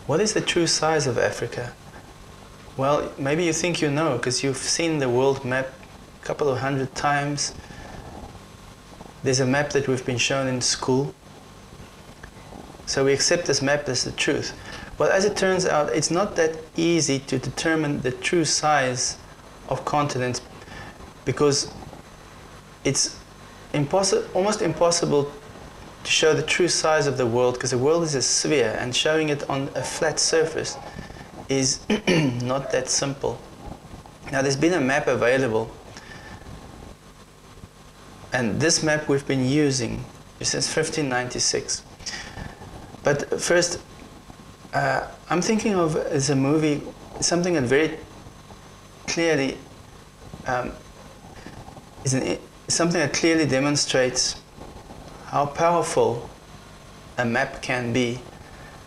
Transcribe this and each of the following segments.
What is the true size of Africa? Well, maybe you think you know because you've seen the world map a couple of 100 times. There's a map that we've been shown in school. So we accept this map as the truth. But as it turns out, it's not that easy to determine the true size of continents because it's almost impossible to show the true size of the world because the world is a sphere and showing it on a flat surface is not that simple. Now there's been a map available and this map we've been using since 1596. But first, I'm thinking of as a movie something that very clearly something that clearly demonstrates how powerful a map can be.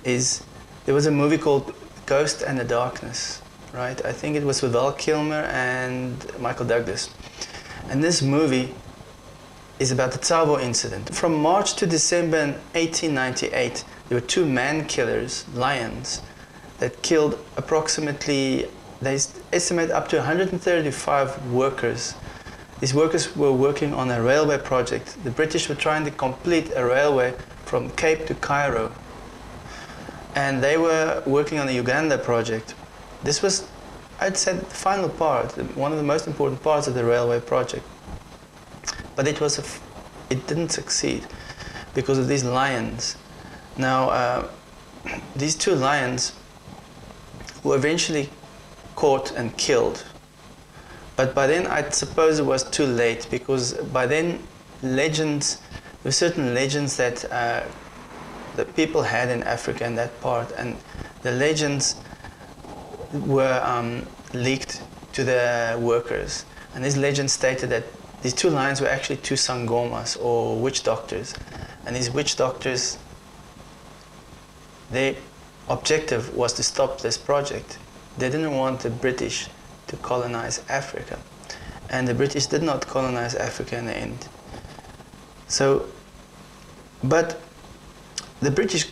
There was a movie called Ghost and the Darkness, right? I think it was with Val Kilmer and Michael Douglas. And this movie is about the Tsavo incident. From March to December in 1898, there were two man-killers, lions, that killed approximately, they estimate up to 135 workers. These workers were working on a railway project. The British were trying to complete a railway from Cape to Cairo. And they were working on the Uganda project. This was, I'd say, the final part, one of the most important parts of the railway project. But it didn't succeed because of these lions. Now, these two lions were eventually caught and killed. But by then, I suppose it was too late because by then, there were certain legends that people had in Africa in that part, and the legends were leaked to the workers. And these legends stated that these two lions were actually two sangomas, or witch doctors. And these witch doctors, their objective was to stop this project. They didn't want the British to colonize Africa. And the British did not colonize Africa in the end. So, but the British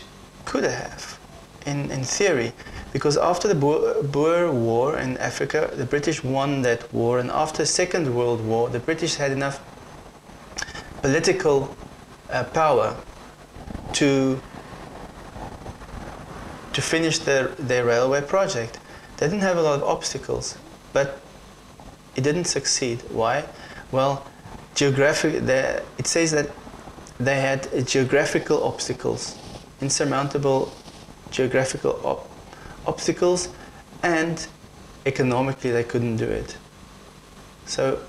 could have, in theory, because after the Boer War in Africa, the British won that war, and after the Second World War, the British had enough political power to finish their railway project. They didn't have a lot of obstacles, but it didn't succeed. Why? Well, it says that they had geographical obstacles, insurmountable geographical obstacles, and economically they couldn't do it. So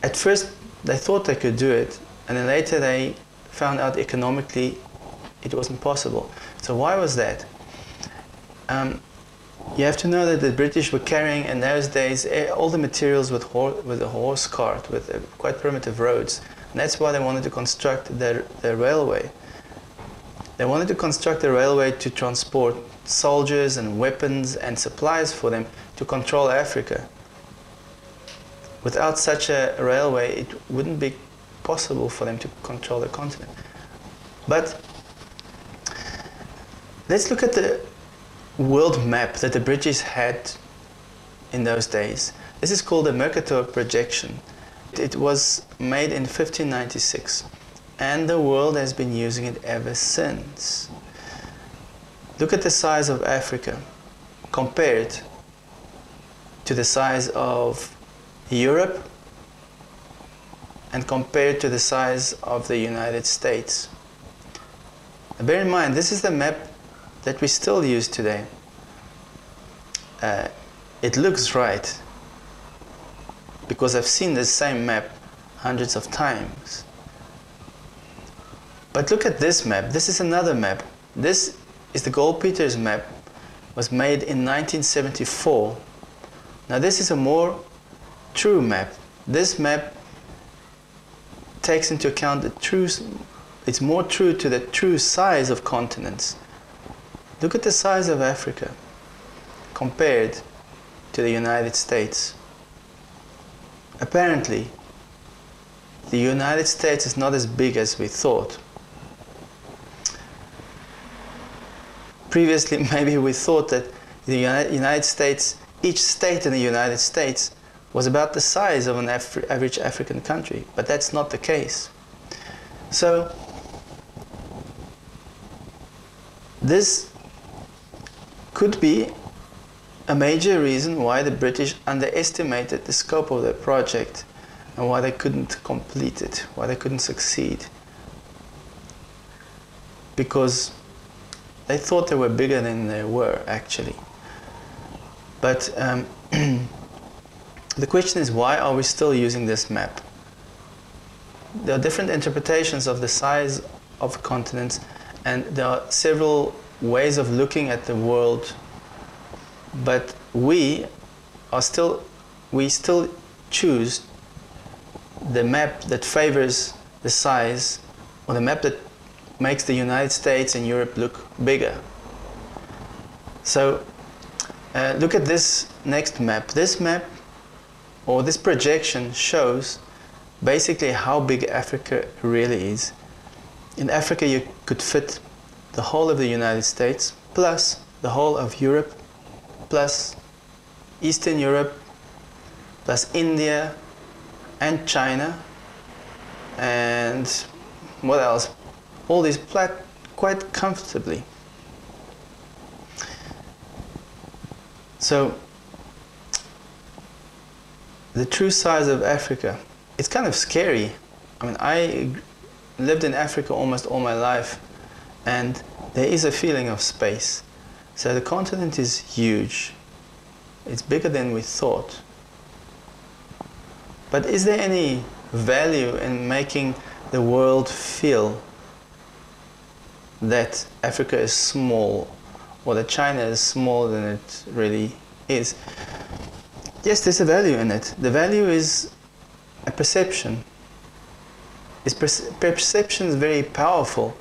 at first they thought they could do it, and then later they found out economically it wasn't possible. So why was that? You have to know that the British were carrying in those days all the materials with a horse cart, with quite primitive roads. And that's why they wanted to construct their railway. They wanted to construct a railway to transport soldiers and weapons and supplies for them to control Africa. Without such a railway, it wouldn't be possible for them to control the continent. But let's look at the world map that the British had in those days. This is called the Mercator Projection. It was made in 1596, and the world has been using it ever since. Look at the size of Africa compared to the size of Europe and compared to the size of the United States. And bear in mind, this is the map that we still use today. It looks right because I've seen this same map hundreds of times. But look at this map. This is another map. This is the Goldpeters map. It was made in 1974. Now this is a more true map. This map takes into account the true, it's more true to the true size of continents. Look at the size of Africa compared to the United States. Apparently, the United States is not as big as we thought. previously maybe we thought that the United States, each state in the United States was about the size of an average African country, but that's not the case. So this could be a major reason why the British underestimated the scope of their project and why they couldn't complete it, why they couldn't succeed. Because they thought they were bigger than they were actually. But the question is, why are we still using this map? There are different interpretations of the size of continents, and there are several ways of looking at the world, but we still choose the map that favors the size, or the map that makes the United States and Europe look bigger. So look at this next map. This map, or this projection, shows basically how big Africa really is. In Africa you could fit the whole of the United States, plus the whole of Europe, plus Eastern Europe, plus India and China, and what else? All these quite comfortably. So the true size of Africa, it's kind of scary. I mean, I lived in Africa almost all my life, and there is a feeling of space. So the continent is huge. It's bigger than we thought. But is there any value in making the world feel that Africa is small, or that China is smaller than it really is? Yes, there's a value in it. The value is a perception. Perception is very powerful,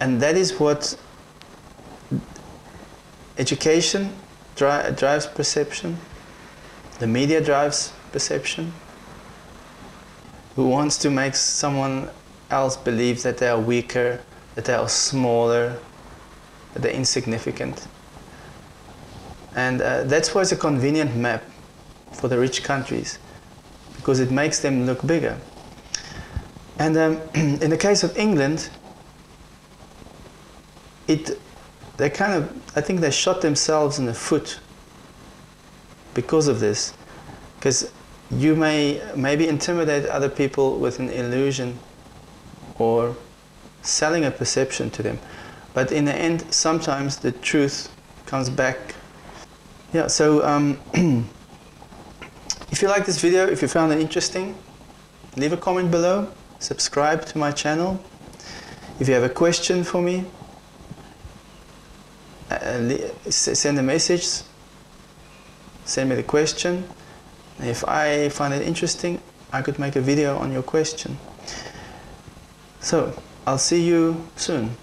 and that is what education drives perception. The media drives perception. Who wants to make someone else believe that they are weaker, that they are smaller, that they're insignificant. And that's why it's a convenient map for the rich countries, because it makes them look bigger. And in the case of England, they kind of, I think they shot themselves in the foot because of this. Because you may maybe intimidate other people with an illusion or selling a perception to them, but in the end sometimes the truth comes back. Yeah, so if you like this video, if you found it interesting, leave a comment below, subscribe to my channel. If you have a question for me, send a message, send me the question. If I find it interesting, I could make a video on your question. So, I'll see you soon.